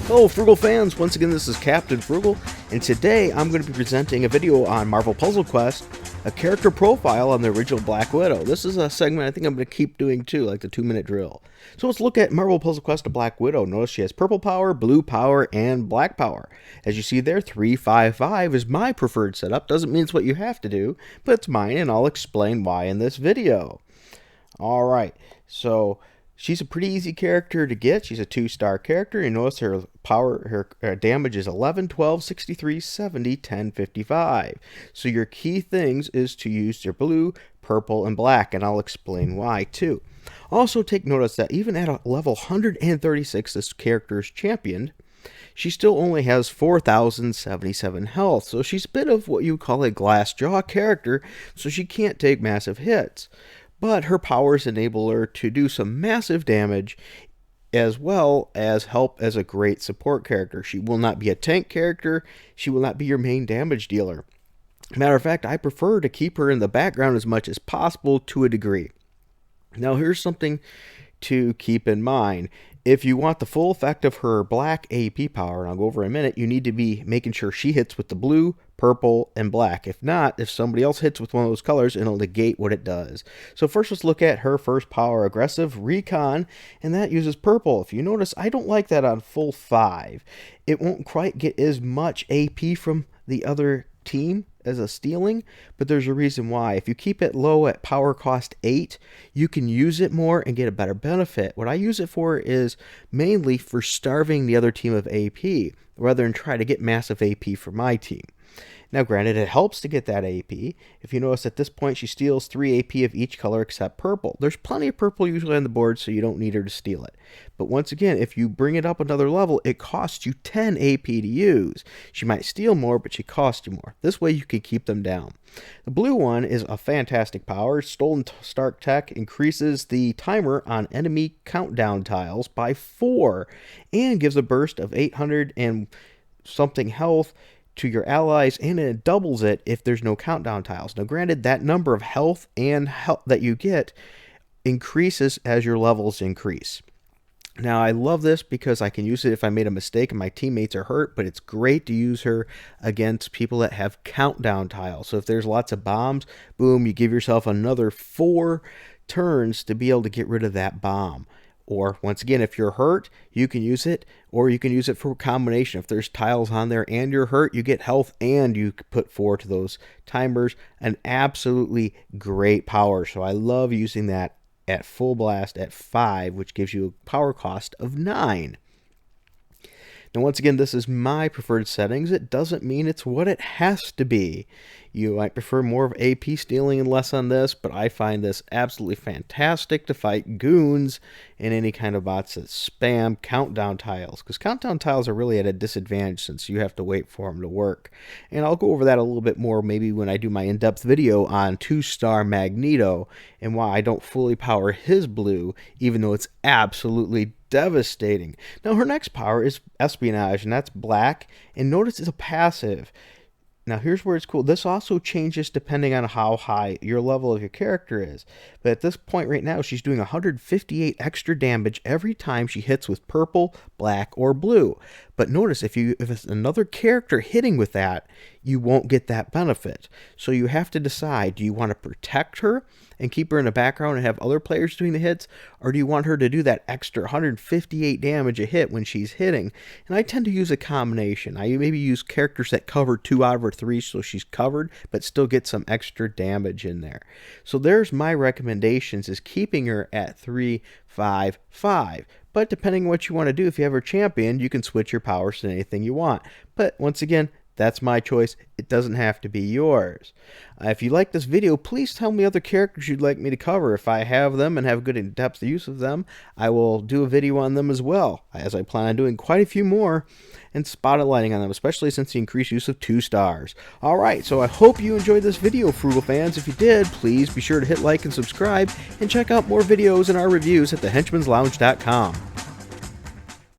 Hello Frugal fans, once again this is Captain Frugal, and today I'm going to be presenting a video on Marvel Puzzle Quest, a character profile on the original Black Widow. This is a segment I think I'm going to keep doing too, like the 2-minute drill. So let's look at Marvel Puzzle Quest to Black Widow. Notice she has purple power, blue power, and black power. As you see there, 3-5-5 is my preferred setup. Doesn't mean it's what you have to do, but it's mine, and I'll explain why in this video. Alright, so she's a pretty easy character to get. She's a 2-star character. You notice her power, her damage is 11, 12, 63, 70, 10, 55. So your key things is to use your blue, purple, and black, and I'll explain why too. Also take notice that even at a level 136 this character is championed, she still only has 4,077 health. So she's a bit of what you call a glass jaw character, so she can't take massive hits. But her powers enable her to do some massive damage as well as help as a great support character. She will not be a tank character. She will not be your main damage dealer. Matter of fact, I prefer to keep her in the background as much as possible to a degree. Now here's something to keep in mind. If you want the full effect of her black AP power, and I'll go over in a minute, you need to be making sure she hits with the blue, purple, and black. If not, if somebody else hits with one of those colors, it'll negate what it does. So first let's look at her first power, aggressive recon, and that uses purple. If you notice, I don't like that on full 5. It won't quite get as much AP from the other team as a stealing, but there's a reason why. If you keep it low at power cost 8, you can use it more and get a better benefit. What I use it for is mainly for starving the other team of AP, rather than try to get massive AP for my team. Now granted, it helps to get that AP. If you notice at this point she steals 3 AP of each color except purple. There's plenty of purple usually on the board, so you don't need her to steal it. But once again, if you bring it up another level, it costs you 10 AP to use. She might steal more, but she costs you more. This way you can keep them down. The blue one is a fantastic power. Stolen Stark Tech increases the timer on enemy countdown tiles by 4 and gives a burst of 800 and something health to your allies, and it doubles it if there's no countdown tiles. Now granted, that number of health and health that you get increases as your levels increase. Now I love this because I can use it if I made a mistake and my teammates are hurt, but it's great to use her against people that have countdown tiles. So if there's lots of bombs, boom, you give yourself another 4 turns to be able to get rid of that bomb. Or, once again, if you're hurt, you can use it, or you can use it for a combination. If there's tiles on there and you're hurt, you get health and you put 4 to those timers. An absolutely great power. So I love using that at full blast at 5, which gives you a power cost of 9. Now, once again, this is my preferred settings. It doesn't mean it's what it has to be. You might prefer more of AP stealing and less on this, but I find this absolutely fantastic to fight goons and any kind of bots that spam countdown tiles, because countdown tiles are really at a disadvantage since you have to wait for them to work. And I'll go over that a little bit more maybe when I do my in-depth video on 2-star Magneto and why I don't fully power his blue, even though it's absolutely devastating. Now her next power is espionage, and that's black, and notice it's a passive. Now here's where it's cool. This also changes depending on how high your level of your character is. But at this point right now, she's doing 158 extra damage every time she hits with purple, black, or blue. But notice if it's another character hitting with that, you won't get that benefit. So you have to decide, do you want to protect her and keep her in the background and have other players doing the hits, or do you want her to do that extra 158 damage a hit when she's hitting? And I tend to use a combination. I maybe use characters that cover 2 out of her 3 so she's covered, but still get some extra damage in there. So there's my recommendations, is keeping her at 3-5-5. But depending on what you want to do, if you have her championed, you can switch your powers to anything you want. But once again, that's my choice. It doesn't have to be yours. If you like this video, please tell me other characters you'd like me to cover. If I have them and have good in-depth use of them, I will do a video on them as well, as I plan on doing quite a few more and spotlighting on them, especially since the increased use of 2 stars. Alright, so I hope you enjoyed this video, Frugal fans. If you did, please be sure to hit like and subscribe, and check out more videos and our reviews at thehenchmanslounge.com.